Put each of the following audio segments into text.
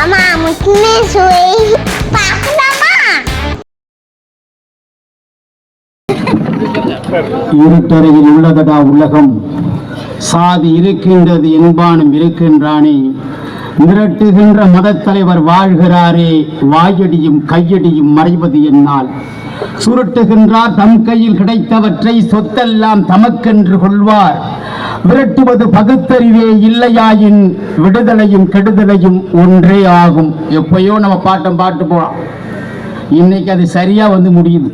அம்மா முக்கியமே சுவை பார்க்கலாமா? இருட்டறையில் உள்ளதடா உலகம், சாதி இருக்கின்றது என்பானும் இருக்கின்றானே, மிரட்டுகின்ற மதத்தலைவர் வாழ்கிறாரே, வாயடியும் கையடியும் மறைவது என்னால். சுருட்டுகின்றார் தம் கையில் கிடைத்தவற்றை சொத்தெல்லாம் தமக்கென்று கொள்வார். விரட்டுவது பகுத்தறிவே இல்லையாயின் விடுதலையும் கெடுதலையும் ஒன்றே ஆகும். எப்பயோ நம்ம பாட்டு போலாம், இன்னைக்கு அது சரியா வந்து முடியுது.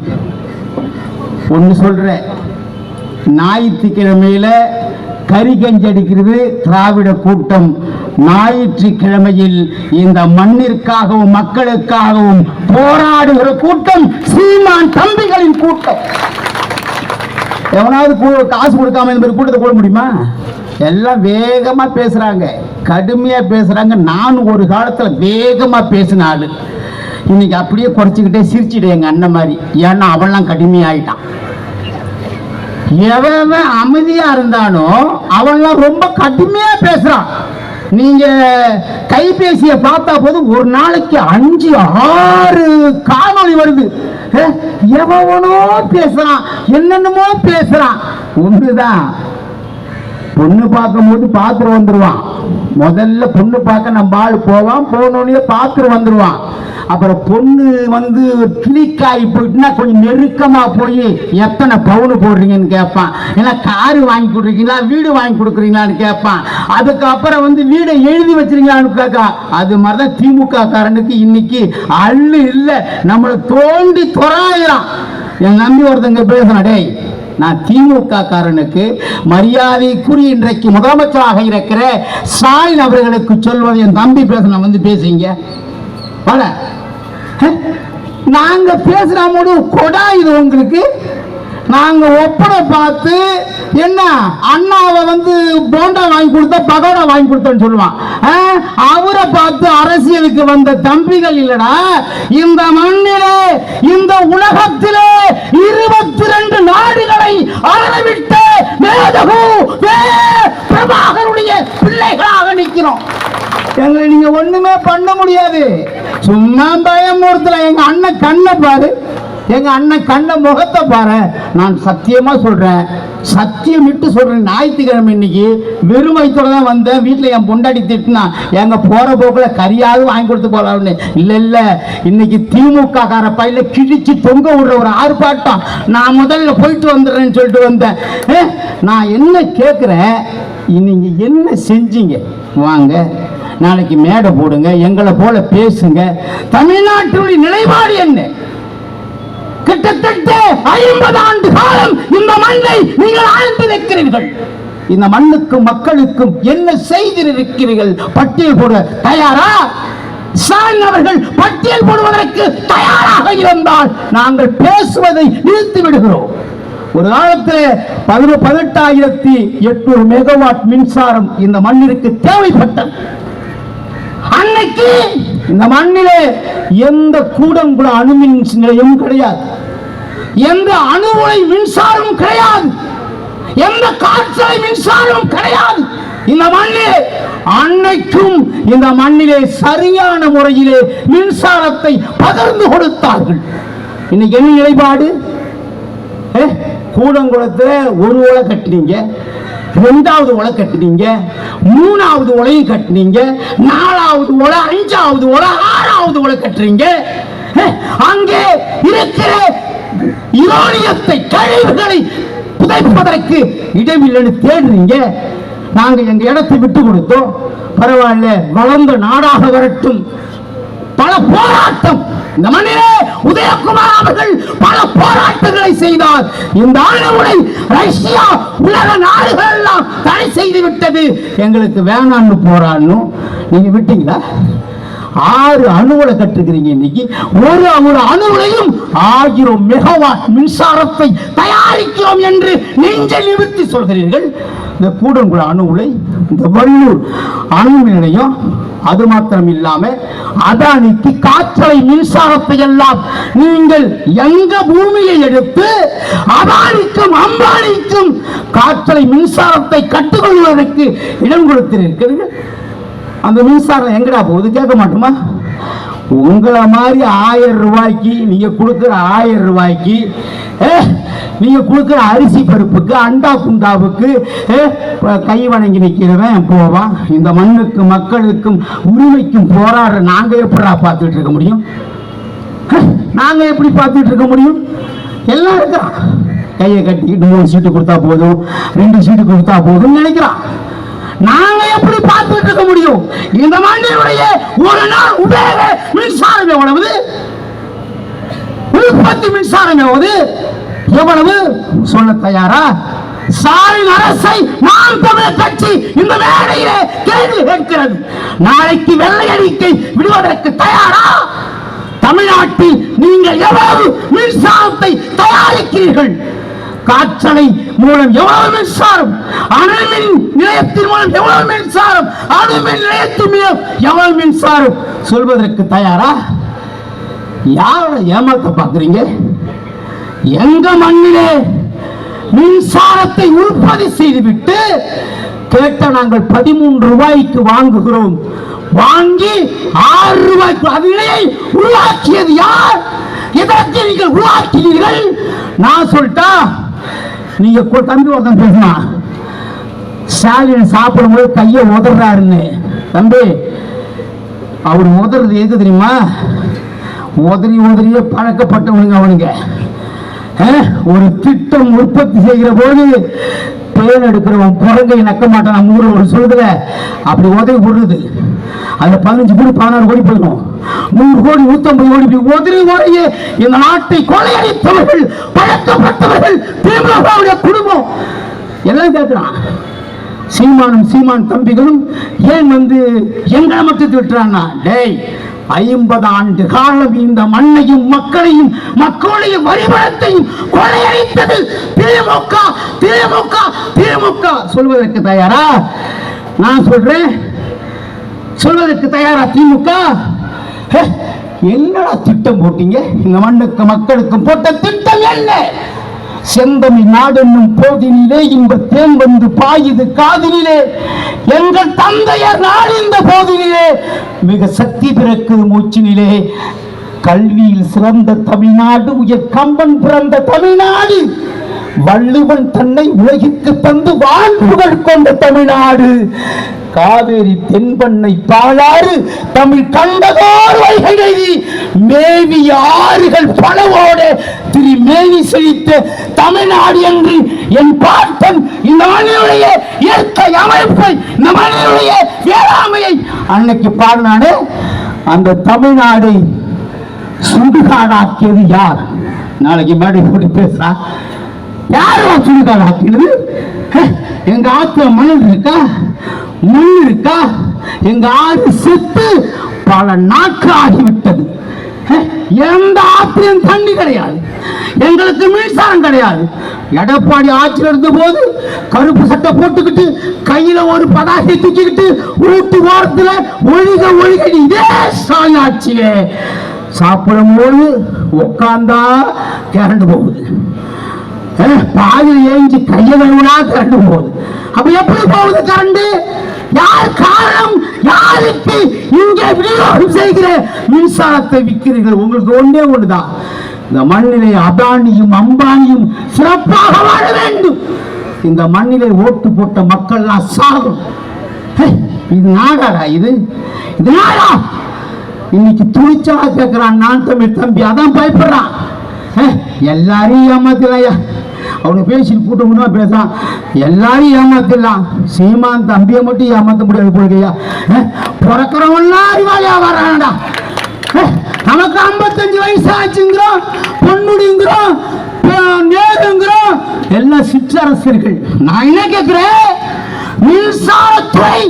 ஒன்று சொல்ற, ஞாயிற்றுக்கிழமையில கறி கஞ்சடிக்கிறது திராவிட கூட்டம். ஞாயிற்றுக்கிழமையில் இந்த மண்ணிற்காகவும் மக்களுக்காகவும் போராடுகிற கூட்டம் சீமான் தம்பிகளின் கூட்டம். எவனாவது காசு கொடுக்காம இந்த மாதிரி கூட்டத்தை போட முடியுமா? எல்லாம் வேகமா பேசுறாங்க, கடுமையா பேசுறாங்க. நானும் ஒரு காலத்துல வேகமா பேசின ஆளு, இன்னைக்கு அப்படியே குறைச்சிக்கிட்டே சிரிச்சிடு எங்க அண்ணன் மாதிரி. ஏன்னா அவன்லாம் கடுமையாயிட்டான். எவன் அமைதியா இருந்தானோ அவன்லாம் ரொம்ப கடுமையா பேசுறான். நீங்க கைபேசியை பார்த்தா போதும் ஒரு நாளைக்கு 5-6 காணொளி வருது. எவனோ பேசுறான், என்னென்னமோ பேசுறான். ஒன்றுதான், பொண்ணு பார்க்கும் போது பாத்துட்டு வந்துருவான். முதல்ல பொண்ணு பார்க்க நம்ம ஆள் போவான், போனோடனே பாத்துட்டு வந்துருவான். அப்புறம் பொண்ணு வந்து கிளிக்காய் போயிட்டுனா கொஞ்சம் நெருக்கமா போய் எத்தனை பவுனு போடுறீங்கன்னு கேட்பான். ஏன்னா காரு வாங்கி கொடுக்குறீங்களா, வீடு வாங்கி கொடுக்குறீங்களான்னு கேட்பான். அதுக்கப்புறம் வந்து வீடை எழுதி வச்சிருக்கீங்களான்னு கேட்கா. அது மாதிரிதான் திமுக காரனுக்கு இன்னைக்கு அள்ளு இல்லை, நம்மளை தோண்டி தொறாயிரம். என் நம்பி ஒருத்தங்க பேசுனா, டேய் நான் திமுக காரனுக்கு மரியாதைக்குரிய இன்றைக்கு முதலமைச்சராக இருக்கிற ஸ்டாலின் அவர்களுக்கு சொல்வது, என் தம்பி பேச வந்து பேசுங்க. நாங்க பேசுற போது கொடா இது உங்களுக்கு. நாங்க ஒப்பனை பார்த்து என்ன அண்ணாவை வந்து போண்டா வாங்கி கொடுத்தா பகோடா வாங்கி கொடுத்தோன்னு சொல்லுவான். அவரை பார்த்து அரசியலுக்கு வந்த தம்பிகள் இல்லடா இந்த மண்ணிலே, இந்த உலகத்திலே 22 நாடுகளை ஆளவிட்ட மேதகு பிரபாகருடைய பிள்ளைகளாக நிற்கிறோம். எங்களை நீங்க ஒண்ணுமே பண்ண முடியாது. சும்மா பயமுறுத்தல. எங்க அண்ணன் கண்ணை பாரு, எங்க அண்ணன் கண்ண முகத்தை பாரு. நான் சத்தியமா சொல்றேன், சத்தியம் விட்டு சொல்றேன், ஞாயிற்றுக்கிழமை இன்னைக்கு வெறும் வயிற்றோட தான் வந்தேன். வீட்டுல என் பொண்டாடி திட்டுனா, எங்க போற போக்குல கறியாவது வாங்கி கொடுத்து போலாம்னு. இல்ல இன்னைக்கு திமுக கார பையில கிழிச்சு தொங்க விடுற ஒரு ஆர்ப்பாட்டம். நான் முதல்ல போயிட்டு வந்துடுறேன்னு சொல்லிட்டு வந்தேன். நான் என்ன கேட்கிறேன், நீங்க என்ன செஞ்சீங்க? வாங்க நாளைக்கு மேடை போடுங்க, எங்களை போல பேசுங்க. தமிழ்நாட்டுடைய நிலைப்பாடு என்ன? கிட்டத்தட்ட 50 ஆண்டு காலம் இந்த மண்ணை நீங்கள் ஆழ்ந்து வைக்கிறீர்கள். இந்த மண்ணுக்கும் மக்களுக்கும் என்ன செய்திருக்கிறீர்கள்? பட்டியல் போட தயாரா? ஸ்டாலின் அவர்கள் பட்டியல் போடுவதற்கு தயாராக இருந்தால் நாங்கள் பேசுவதை நிறுத்தி விடுகிறோம். ஒரு காலத்தில் 18,800 மெகாவாட் மின்சாரம் இந்த மண்ணிற்கு தேவைப்பட்டது. அன்னைக்கு இந்த மண்ணிலே எந்த கூடங்குள அணுமின் நிலையம் கிடையாது, எந்த அணுவுலை மின்சாரம் கிடையாது, எந்த காற்றாலை மின்சாரம் கிடையாது. இந்த மண்ணிலே அன்னைக்கும் இந்த மண்ணிலே சரியான முறையிலே மின்சாரத்தை பகிர்ந்து கொடுத்தார்கள். இன்னைக்கு என்ன நிலைப்பாடு? கூடங்குளத்துல ஒரு ஓலை கட்டினீங்க, 2வது ஓலை கட்டினீங்க, 3வது ஓலையும் கட்டினீங்க, 4வது ஓலை, 5வது ஓலை, 6வது ஓலை கட்டுறீங்க. அங்கே இருக்கிற யுரேனியத்தை, கழிவுகளை புதைப்பதற்கு இடமில்லைன்னு தேடுறீங்க. நாங்க எங்க இடத்தை விட்டு கொடுத்தோம், பரவாயில்ல, வளர்ந்த நாடாக வரட்டும். பல போராட்டம் இந்த மண்ணிலே உதயகுமார் அவர்கள் பல போராட்டங்களை செய்தார். இந்த அணுகுலை ரஷ்யா உலக நாடுகள் எல்லாம் தடை செய்து விட்டது. எங்களுக்கு வேணான்னு போராடணும், நீங்க விட்டீங்களா? 6 அணுகுலை கட்டுக்கிறீங்க. இன்னைக்கு ஒரு அணுகுலையும் 1000 மெகாவாட் மின்சாரத்தை தயாரிக்கிறோம் என்று நெஞ்சை நிமிர்த்தி சொல்கிறீர்கள். இந்த கூடங்குள அணுகுலை, இந்த வள்ளூர் அணு நிலையம், அது மாத்திரம் இல்லாம அதானிக்கு காற்றாலை மின்சாரத்தை எல்லாம் நீங்கள் எங்க பூமியை எடுத்து அதானிக்கும் அம்பானிக்கும் காற்றாலை மின்சாரத்தை கட்டுக்கொள்வதற்கு இடம் கொடுத்திருக்கிறீர்கள். அந்த மின்சாரம் எங்கடா போகுது கேட்க மாட்டோமா? உங்களை மாதிரி 1000 ரூபாய்க்கு நீங்க கொடுக்குற 1000 ரூபாய்க்கு நீங்க கொடுக்குற அரிசி பருப்புக்கு அண்டா குண்டாவுக்கு கை வணங்கி நிற்கிறவன் போவான். இந்த மண்ணுக்கு மக்களுக்கும் உரிமைக்கும் போராடுற நாங்க எப்படா பார்த்துட்டு இருக்க முடியும்? நாங்க எப்படி பார்த்துட்டு இருக்க முடியும்? எல்லாம் இருக்கிறான் கையை கட்டிக்கிட்டு 3 சீட்டு கொடுத்தா போதும் 2 சீட்டு கொடுத்தா போதும் நினைக்கிறான். நாங்க எப்படி பார்த்துட்டு இருக்க முடியும்? இந்த மண்ணினுடைய ஒரு நாள் உபயோக மின்சாரம் எவ்வளவு? உற்பத்தி மின்சாரம் எவ்வளவு சொல்ல தயாரா? ஸ்டாலின் அரசை நாம் தமிழர் கட்சி இந்த மேடையிலே கேள்வி கேட்கிறது. நாளைக்கு வெள்ளை அறிக்கை விடுவதற்கு தயாரா? தமிழ்நாட்டில் நீங்கள் எவ்வளவு மின்சாரத்தை தயாரிக்கிறீர்கள்? காற்றலை மூலம் எவ்வளவு மின்சாரம், அணுமின் நிலையத்தின் மூலம் எவ்வளவு மின்சாரம், அணுமின் நிலையத்தின் மூலம் எவ்வளவு மின்சாரம் சொல்வதற்கு தயாரா? யாரோட ஏமாத்த பார்க்குறீங்க? எங்க மண்ணிலே மின்சாரத்தை உற்பத்தி செய்துவிட்டு கேட்ட நாங்கள் 13 ரூபாய்க்கு வாங்குகிறோம், வாங்கி 6 ரூபாய்க்கு அதனை உருவாக்கியது யார்? எதற்கு நீங்கள் உருவாக்கினீர்கள்? நான் சொல்லிட்டா நீங்க தம்பி ஒருத்தன் பேசினா ஸ்டாலின் சாப்பிடும்போது கையை உதறாருன்னு. தம்பி அவர் உதறது எது தெரியுமா? உதறியே பழக்கப்பட்டவனுங்க அவனுங்க. ஒரு திட்டம் உற்பத்தி செய்கிற போது பேன் எடுக்கிறவன் புறங்கை நக்க மாட்டான். நம்ம ஊரில் ஒரு சொல்லுதுல அப்படி உதவி விடுறது. அதுல 15 கோடி 16 கோடி போயிடும், 100 கோடி 150 கோடி உதவி முறையே இந்த நாட்டை கொள்ளையடித்தவர்கள், பழக்கப்பட்டவர்கள், திமுகவுடைய குடும்பம் எல்லாம் கேட்கிறான். சீமான் தம்பிகளும் ஏன் எங்களை மட்டும் விட்டுறான்னா, டேய் 50 ஆண்டு காலம் இந்த மண்ணையும் மக்களையும் மக்களுடைய வரிபணத்தையும் கொள்ளையடித்தது திமுக திமுக திமுக சொல்வதற்கு தயாரா? நான் சொல்றேன், சொல்வதற்கு தயாரா திமுக? என்னடா திட்டம் போட்டீங்க? இந்த மண்ணுக்கு மக்களுக்கும் போட்ட திட்டம் என்ன? செந்தமிழ் நாடென்னும் போதினிலே இன்ப தேன் வந்து பாயுது காதினிலே, எங்கள் தந்தையர் நாடிந்த போதினிலே மிக சக்தி பிறக்குது மூச்சினிலே. கல்வியில் சிறந்த தமிழ்நாடு, உயர் கம்பன் பிறந்த தமிழ்நாடு, வள்ளுவன் தன்னை உலகிற்கு தந்து வாழ்வுகள் கொண்ட தமிழ்நாடு, காவேரி தென்பண்ணை பாலாறு தமிழ் கண்டதோர் வைகை மேவி ஆறுகள் பலவோட திருமேனி செழித்த தமிழ்நாடு என்று என் பாட்டன் இந்த மண்ணினுடைய இயற்கை அமைப்பை, இந்த மண்ணினுடைய வேளாண்மையை அன்னைக்கு பாடினானே, அந்த தமிழ்நாடை சுடுகாடாக்கியது யார்? நாளைக்கு மேடை போட்டு பேசுறா, யாரா சுடுகாடாக்கினது? எங்க ஆத்துல மணல் இருக்கா? மண் இருக்கா? எங்க ஆறு செத்து பல நாட்கள் ஆகிவிட்டது. எந்த ஆற்றிலும் தண்ணி கிடையாது, எங்களுக்கு மின்சாரம் கிடையாது. எடப்பாடி ஆட்சியில் இருந்த போது கருப்பு சட்டை போட்டுக்கிட்டு கையில ஒரு பதாகை தூக்கிக்கிட்டு ஊட்டு வாரத்துல ஒழிக இதே ஸ்டாலின் ஆட்சியே சாப்பிடும் போது உட்கார்ந்தா கரண்டு போகுது, பாதில் ஏஞ்சி கையை கழுவுனா கரண்டு போகுது. அப்ப எப்படி போகுது கரண்டு? யார் காரணம்? யாருக்கு இங்கே விநியோகம் செய்கிற மின்சாரத்தை விற்கிறீர்கள்? உங்களுக்கு ஒன்றே ஒன்றுதான், இந்த மண்ணிலே அதானியும் அம்பானியும் சிறப்பாக வாழ வேண்டும். இந்த மண்ணிலே ஓட்டு போட்ட மக்கள் சாகும். இது நாடாடா? இது நாடா? இன்னைக்கு துணிச்சா கேட்கிறான் நான் தமிழ் தம்பி, அதான் பயப்படுறான். எல்லாரையும் ஏமாத்தலையா? அவனை பேசிட்டு கூட்டமுன்னா பேசான், எல்லாரும் ஏமாத்திடலாம், சீமான் தம்பியை மட்டும் ஏமாத்த முடியாது போடுகையா. பிறக்கிறவன்லாம் அறிவாளியா வர்றான்டா. நமக்கு 55 வயசு ஆச்சுங்கிறோம், பொன்னுடிங்கிறோம், நேருங்கிறோம், எல்லாம் சிற்றரசர்கள். நான் என்ன கேட்கிறேன், மின்சாரத்துறை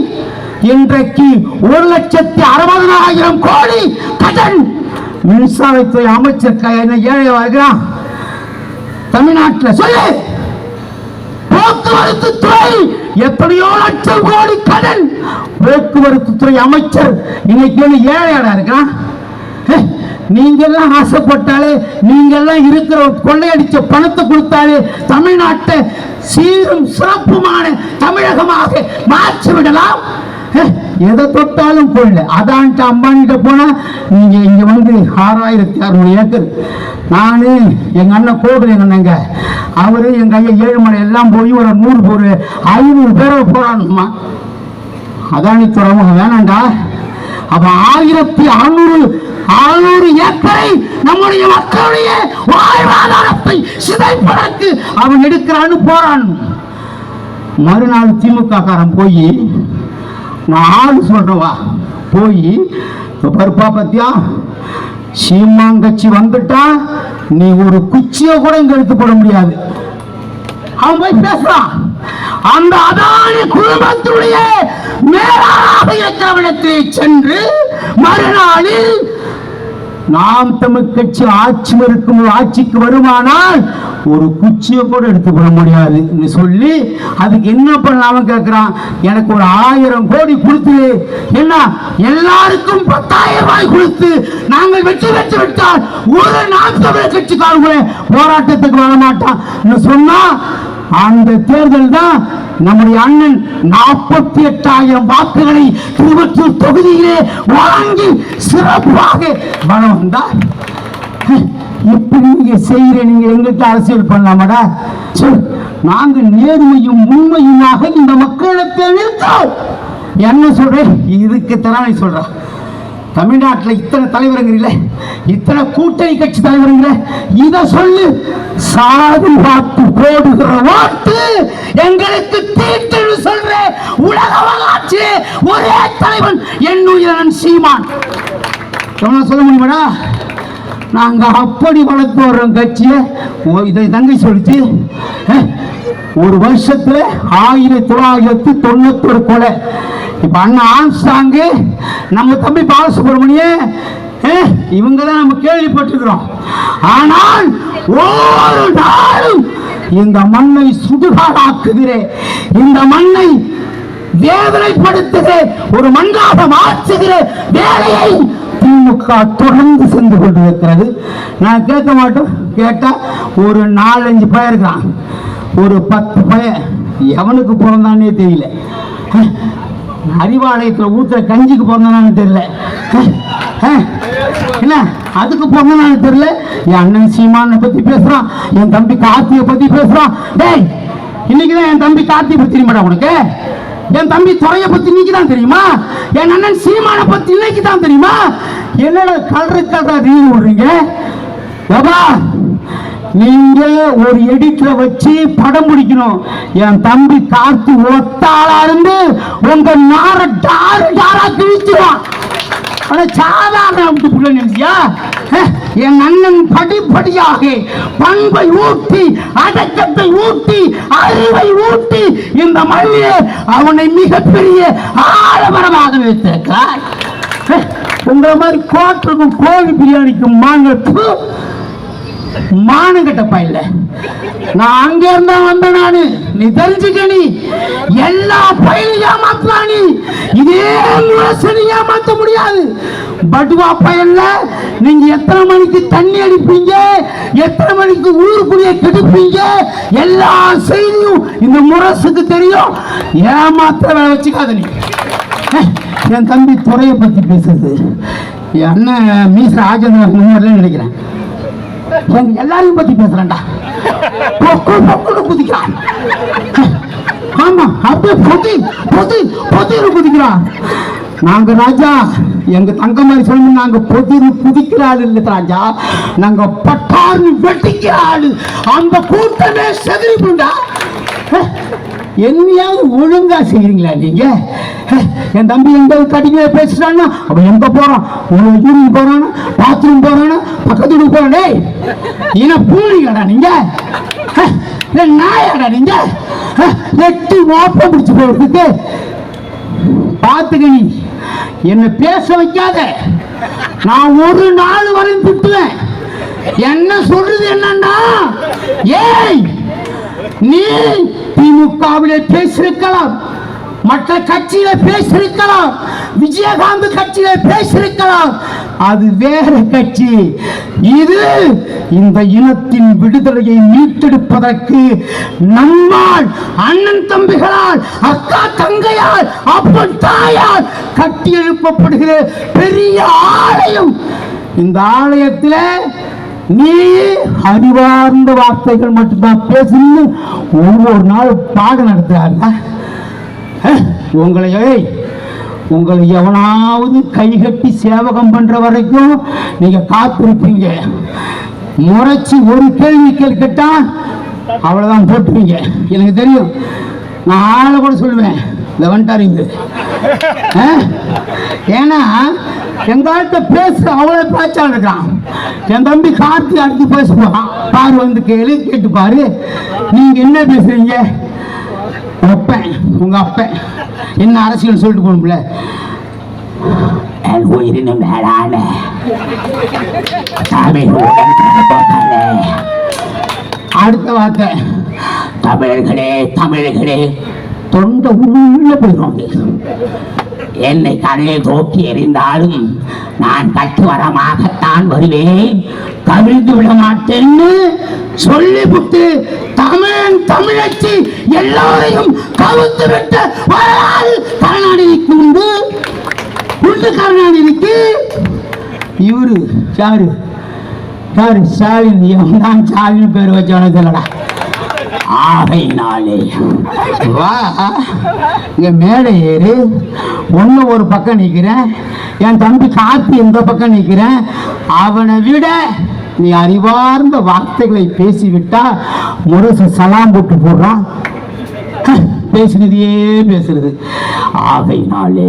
இன்றைக்கு 1,60,60,000 கோடி கடன். மின்சாரத்துறை அமைச்சர் என்ன ஏழை ஆகிறான் தமிழ்நாட்டில்? சொல்லு. போக்குவரத்து துறை எத்தனையோ லட்சம் கோடி கடன். போக்குவரத்து துறை அமைச்சர் இன்னைக்கு ஏழையாடா இருக்கான். நீங்க எல்லாம் ஆசைப்பட்டாலே, நீங்க எல்லாம் இருக்கிற கொள்ளையடிச்ச பணத்தை கொடுத்தாலே தமிழ்நாட்டை சீரும் சிறப்புமான தமிழகமாக மாற்றி விடலாம். எதை தொட்டாலும் கொள்ள. அதான்ட்டு அம்பானிட்ட போனா நீங்க இங்க வந்து 6600 ஏக்கர். நானு எங்க அண்ணன் கோவில் எங்க அண்ணங்க அவரு எங்க ஐயா ஏழுமலை எல்லாம் போய் ஒரு 500 பேரை போறானுமா. அதானி துறைமுகம் வேணாண்டா. அப்ப 1600 ஏக்கரை நம்முடைய மக்களுடைய வாழ்வாதாரத்தை சிதைப்பதற்கு அவன் எடுக்கிறான்னு போறான். மறுநாள் திமுக காரன் போய் நான் ஆளு சொல்றவா போய் பருப்பா பத்தியா சீமாங்கட்சி வந்துட்டா நீ ஒரு குச்சியை கூட இங்க எடுத்து போட முடியாது. அவன் போய் பேசுறான். அந்த அதானி குடும்பத்துடைய மேலாக இருக்கிறவனத்தை சென்று மறுநாளில் நாம் தமிழ் கட்சி ஆட்சிக்கு வருமானால் ஒரு குச்சியை கூட எடுத்து போட முடியாது சொல்லி அதுக்கு என்ன பண்ணலாம கேட்கிறான். எனக்கு ஒரு 1000 கோடி கொடுத்து என்ன எல்லாருக்கும் 10,000 ரூபாய் கொடுத்து நாங்கள் வெற்றி பெற்று விட்டால் ஒரு நாம் தமிழ் கட்சிக்காரங்க போராட்டத்துக்கு வர மாட்டான் சொன்னா அந்த தேர்தல் தான் நம்முடைய அண்ணன் 48,000 வாக்குகளை திருவற்றூர் தொகுதியிலே வாங்கி சிறப்பாக வளம் வந்தார். இப்படி நீங்க செய்யற நீங்க எங்கிட்ட அரசியல் பண்ணலாமடா? சொல். நாங்க நேர்மையும் உண்மையுமாக இந்த மக்களுக்கு நிறுத்தோம். என்ன சொல்றேன்? இதுக்கு தரானை சொல்றேன். தமிழ்நாட்டில் இத்தனை தலைவருங்கிறீங்களே, இத்தனை கூட்டணி கட்சி தலைவருங்கிற, இத சொல்லு. சாதி வாக்கு போடுகிற வாக்கு எங்களுக்கு தீட்டுன்னு சொல்ற உலக வரலாற்று ஒரே தலைவன் என்னுயிரன் சீமான். சொல்ல முடியுமாடா? நாங்க அப்படி வளர்த்து வர்றோம் கட்சிய. இதை தங்கை சொல்லிச்சு. ஒரு வருஷத்துல 1991 கொலை. இப்ப அண்ணன் ஆம்ஸ்டாங்கு, நம்ம தம்பி பாலசுப்ரமணியன், இவங்க தான் நம்ம கேள்விப்பட்டிருக்கிறோம். ஆனால் ஒரு நாளும் இந்த மண்ணை சுடுகாடாக்குகிறேன், இந்த மண்ணை வேதனைப்படுத்துகிற ஒரு மண்ணாக மாற்றுகிற வேலையை திமுக தொடர்ந்து சென்று கொண்டிருக்கிறது. நான் கேட்க மாட்டோம். கேட்டா ஒரு 4-5 பையன் இருக்கிறான். ஒரு 10 பையன் எவனுக்கு பிறந்தானே தெரியல. அறிவாலயத்தில் ஊத்துற கஞ்சிக்கு பிறந்தானு தெரியல, என்ன அதுக்கு பிறந்தானு தெரியல. என் அண்ணன் சீமானை பத்தி பேசுறான், என் தம்பி கார்த்தியை பத்தி பேசுறான். டேய், இன்னைக்குதான் என் தம்பி கார்த்தியை பத்தி தெரியுமாடா உனக்கு? என் தம்பி துறைய பத்தி இன்னைக்கு தான் தெரியுமா? என் அண்ணன் சீமானை பத்தி இன்னைக்கு தான் தெரியுமா? என்னடா கல்றா ரீல் விடுறீங்க? நீங்க ஒரு எடிட்ல வச்சு படம் பிடிக்கணும். என் தம்பி கார்த்தி ஒத்தாளா இருந்து உங்க நார டாரா கிழிச்சுவான். சாதாரண நினைச்சியா? என் அண்ணன் படிப்படியாக பண்பை ஊட்டி, அடக்கத்தை ஊட்டி, அறிவை ஊட்டி இந்த மண்ணிலே அவனை மிகப்பெரிய ஆடம்பரமாக வைத்திருக்கிறார். உங்களை மாதிரி கோட்டருக்கும் கோழி பிரியாணிக்கும் மானங்கட்ட பையல. நான் அங்க இருந்தா வந்த நானு. நீ தெரிஞ்சுக்க, நீ எல்லா பயிலும் ஏமாத்தலாம். நீ இதே முரசனை ஏமாத்த முடியாது. படுவா பயன்ல நீங்க எத்தனை மணிக்கு தண்ணி அடிப்பீங்க, எத்தனை மணிக்கு ஊருக்குரிய கெடுப்பீங்க, எல்லா செய்தியும் இந்த முரசுக்கு தெரியும். ஏமாத்த வேலை வச்சுக்காத நீ. என் தம்பி துறையை பத்தி பேசுறது என் அண்ணன் மீச ராஜேந்திரன் நினைக்கிறேன். எல்லாரையும் பத்தி பேசுறேன்டா. குதிக்கிறான். ஆமா, அப்படியே குதிக்கிறான். நாங்க ராஜா, எங்க தங்க மாதிரி சொல்லணும், நாங்க பொதிரு குதிக்கிறாள் இல்ல ராஜா, நாங்க பட்டார்னு வெட்டிக்கிறாள். அந்த கூட்டமே செதறிப்புண்டா. என்னையாவது ஒழுங்கா செய்யறீங்களா நீங்க? என் தம்பி எங்க கடிக்க பேசுறான்னா அவன் எங்க போறான், யூரின் போறானா, பாத்ரூம் போறானா, பக்கத்து போறானே. என்ன பூனிங்கடா நீங்க? நாயாடா நீங்க? எட்டி ஓப்ப பிடிச்சு போறதுக்கு பாத்துக்க. நீ என்ன பேச வைக்காத. நான் ஒரு நாள் வரையும் திட்டுவேன். என்ன சொல்றது என்னன்னா, ஏய் நீ திமுகவிலே பேசிருக்கலாம், மற்ற கட்சியில பேசிருக்கலாம், விஜயகாந்த் கட்சியில பேசியிருக்கலாம், அது வேற கட்சி. இது இந்த இனத்தின் விடுதலையை மீட்டெடுப்பதற்கு நம்மால், அண்ணன் தம்பிகளால், அக்கா தங்கையால், அப்பன் தாயால் கட்டி எழுப்பப்படுகிற பெரிய ஆலயம். இந்த ஆலயத்தில் நீ அறிவார்ந்த வார்த்தைகள் மட்டும்தான் பேசணும்னு ஒவ்வொரு நாள் பாடம் நடத்துறாங்க. உங்களை எவனாவது கைகட்டி சேவகம் பண்ற வரைக்கும் நீங்க காத்திருப்பீங்க. முறைச்சி ஒரு கேள்வி கேட்டா அவ்வளவுதான் போட்டுருவீங்க. எனக்கு தெரியும், நான் ஆளை கூட சொல்லுவேன், இந்த வந்துட்டாருங்க. ஏன்னா எங்கள்கிட்ட பேச அவ்வளோ பேச்சால் இருக்கான். என் தம்பி கார்த்தி அடுத்து பேசுவான், பாரு வந்து கேட்டு பாரு, நீங்க என்ன பேசுறீங்க? அப்பன், உங்க அப்பன் என்ன அரசியல் சொல்லிட்டு போகணும்ல, உயிரினும் மேலான அடுத்த வார்த்தை தமிழர்களே தொண்டை உள்ள போயிடுவாங்க. என்னை கண்ணில் தோக்கி எறிந்தாலும் நான் கட்டுவரமாகத்தான் வருவேன், கவிழ்ந்து விட மாட்டேன்னு சொல்லிவிட்டு தமிழச்சி எல்லாரையும் கவுத்து விட்ட வரலாறு கருணாநிதிக்கு உண்டு. கருணாநிதிக்கு இவரு யாரு ஸ்டாலின், தான் ஸ்டாலின் பேர் வச்சவனு சொல்லடா. ஆகையினாலே வா, இங்க மேடை ஏறு, ஒன்னு ஒரு பக்கம் நிற்கிறேன், என் தம்பி கார்த்தி இந்த பக்கம் நிற்கிறேன். அவனை விட நீ அறிவார்ந்த வார்த்தைகளை பேசிவிட்டா முரசு சலாம் போட்டு போடுறான், பேசுனதையே பேசுறது. ஆகையினாலே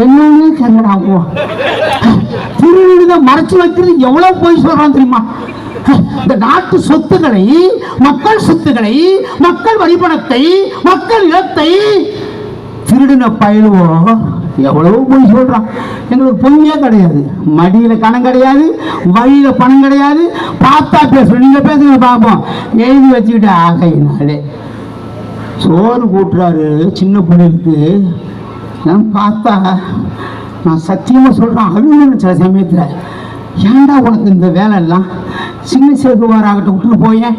என்னன்னு கங்கடாகும் திருவிழா மறைச்சு வைக்கிறது எவ்வளவு போய் சொல்றான் தெரியுமா? இந்த நாட்டு சொத்துக்களை, மக்கள் சொத்துக்களை, மக்கள் வரிப்பணத்தை, மக்கள் இனத்தை திருடின பயிலுவோம் எவ்வளவு போய் சொல்றான். எங்களுக்கு பொய்யே கிடையாது, மடியில கணம் கிடையாது, வழியில பணம் கிடையாது, பார்த்தா பேசுறோம். நீங்க பேசுங்க பார்ப்போம், எழுதி வச்சுக்கிட்டு. ஆகையினாலே சோறு கூட்டுறாரு சின்ன பிள்ளைக்கு. நான் பார்த்தா நான் சத்தியமா சொல்றேன், அழுகுன்னு சில சமயத்துல, ஏன்டா உனக்கு இந்த வேலை எல்லாம்? சின்ன சேகுவார் ஆகட்டும் விட்டு போயேன்,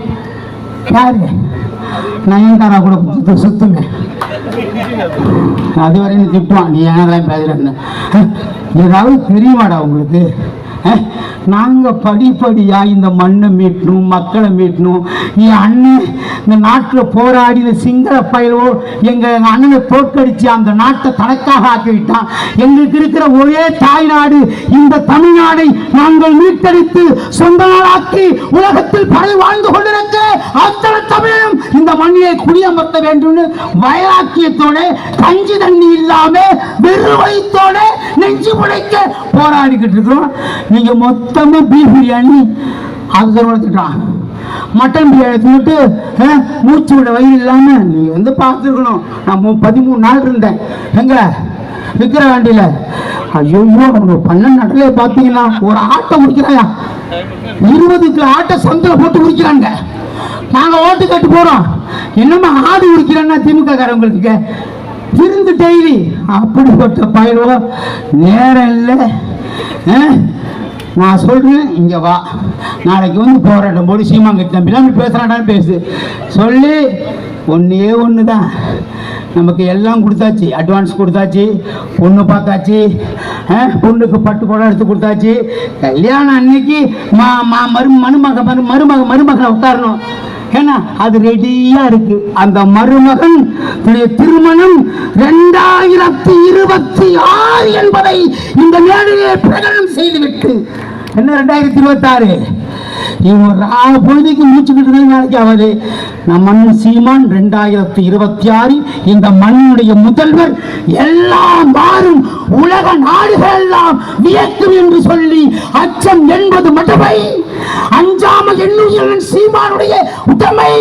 யாரு நயன்தாரா கூட சுத்துவேன், அது வரையும் திட்டுவான், நீ ஏனெல்லாம் பேசுறேன்னு. ஏதாவது தெரியுமாடா உங்களுக்கு? நாங்கள் படிப்படியாக இந்த மண்ணை மீட்டணும், மக்களை மீட்டணும். என் அண்ணன் இந்த நாட்டில் போராடின சிங்கள பயிலோ எங்கள் அண்ணனை தோற்கடித்து அந்த நாட்டை தனக்காக ஆக்கிவிட்டான். எங்களுக்கு இருக்கிற ஒரே தாய்நாடு இந்த தமிழ்நாடை நாங்கள் மீட்டெடுத்து சொந்த நாடாக்கி உலகத்தில் படை வாழ்ந்து கொண்டிருக்கிற அத்தனை தமிழனும் இந்த மண்ணிலே குடியமர்த்த வேண்டும்னு வைராக்கியத்தோட, கஞ்சி தண்ணி இல்லாம வெறு வயிற்றோட நெஞ்சு புடைக்க போராடிக்கிட்டு இருக்கிறோம். நீங்க மொத்தமா பீஃப் பிரியாணி அது வளர்த்துட்டான், மட்டன் பிரியாணி தின்னுட்டு மூச்சு விட வயிறு இல்லாம நீங்க வந்து பார்த்துருக்கணும். நான் 13 நாள் இருந்தேன் எங்க விக்கிற வண்டியில. ஐயோ, அவங்க பண்ண நடலே பார்த்தீங்கன்னா ஒரு ஆட்டை முடிக்கிறாயா, 20 ஆட்டை சொந்தல போட்டு முடிக்கிறாங்க. நாங்க ஓட்டு கட்டு போறோம், என்னமா ஆடு முடிக்கிறேன்னா திமுக காரங்களுக்கு இருந்து டெய்லி. அப்படிப்பட்ட பயிரோ நேரம் இல்லை. நான் சொல்றேன், இங்க வா, நாளைக்கு வந்து போராட்டம் போடு, சீமாங்கிட்ட தம்பிலாம் பேசுறாடான்னு பேசு சொல்லி. ஒன்னே ஒன்று தான், நமக்கு எல்லாம் கொடுத்தாச்சு, அட்வான்ஸ் கொடுத்தாச்சு, பொண்ணு பார்த்தாச்சு, பொண்ணுக்கு பட்டு கூட எடுத்து கொடுத்தாச்சு. கல்யாணம் அன்னைக்கு மருமகனை உட்காரணும், ஏன்னா அது ரெடியா இருக்கு. அந்த மருமகன் திருமணம் 2026 என்பதை இந்த மேடையை பிரகடனம் செய்துவிட்டு, என்ன 2026 இவங்க பொழுதுக்கு முடிச்சுக்கிட்டு நாளைக்கு ஆகுது. நம்ம மண் சீமான் 2026 இந்த மண்ணுடைய முதல்வர், எல்லாம் மாறும், உலக நாடுகள் எல்லாம் வியக்கும் என்று சொல்லி அச்சம் என்பது மட்டுமை, அஞ்சாமல் எண்ணுகிறவன் சீமானுடைய உடமை.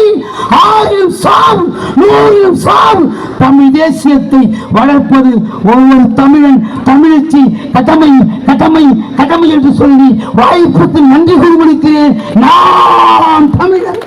6 சாவு 100 சாவு. தமிழ் தேசியத்தை வளர்ப்பது ஒவ்வொரு தமிழன், தமிழச்சி கடமை கடமை கடமை என்று சொல்லி வாய்ப்புக்கு நன்றி கூறி முடிக்கிறேன். நான் தமிழன்.